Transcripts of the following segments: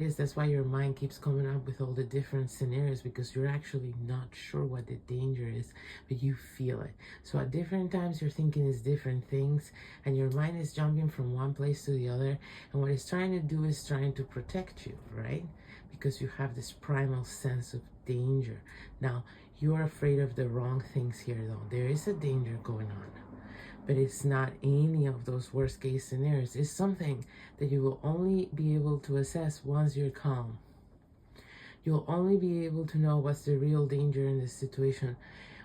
is. That's why your mind keeps coming up with all the different scenarios, because you're actually not sure what the danger is, but you feel it. So at different times you're thinking is different things, and your mind is jumping from one place to the other, and what it's trying to do is trying to protect you, right? Because you have this primal sense of danger. Now, you are afraid of the wrong things here, though. There is a danger going on, but it's not any of those worst case scenarios. It's something that you will only be able to assess once you're calm. You'll only be able to know what's the real danger in this situation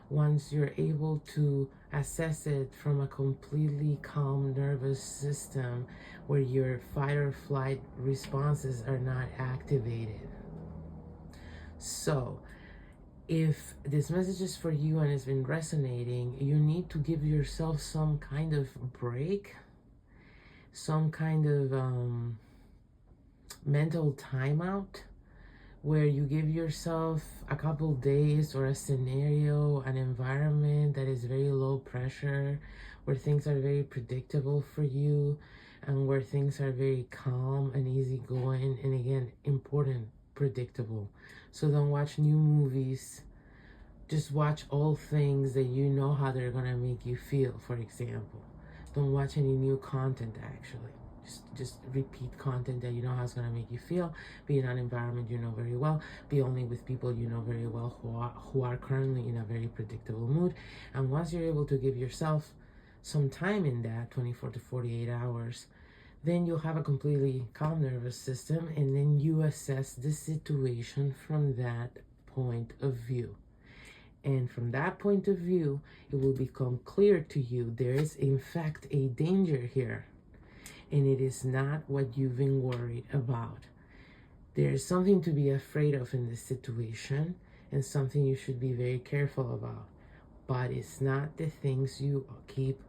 once you're able to assess it from a completely calm nervous system where your fight or flight responses are not activated. So, if this message is for you and it's been resonating, you need to give yourself some kind of break, some kind of mental timeout, where you give yourself a couple days or a scenario, an environment that is very low pressure, where things are very predictable for you, and where things are very calm and easygoing, and again, important, predictable. So don't watch new movies. Just watch all things that you know how they're gonna make you feel, for example. Don't watch any new content, actually. Just repeat content that you know how it's gonna make you feel. Be in an environment you know very well. Be only with people you know very well who are currently in a very predictable mood. And once you're able to give yourself some time in that, 24 to 48 hours, then you'll have a completely calm nervous system, and then you assess the situation from that point of view. And from that point of view, it will become clear to you there is in fact a danger here, and it is not what you've been worried about. There is something to be afraid of in this situation, and something you should be very careful about. But it's not the things you keep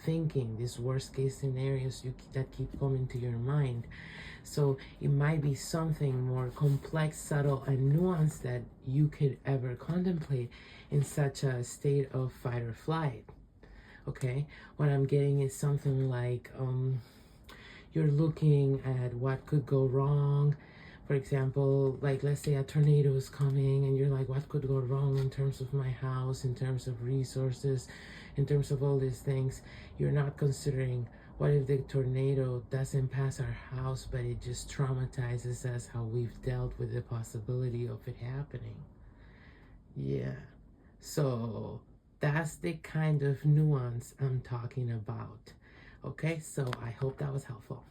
thinking, these worst case scenarios that keep coming to your mind. So it might be something more complex, subtle, and nuanced that you could ever contemplate in such a state of fight or flight. Okay, what I'm getting is something like you're looking at what could go wrong. For example, like let's say a tornado is coming, and you're like, what could go wrong in terms of my house, in terms of resources, in terms of all these things. You're not considering, what if the tornado doesn't pass our house, but it just traumatizes us, how we've dealt with the possibility of it happening. Yeah. So that's the kind of nuance I'm talking about. Okay, so I hope that was helpful.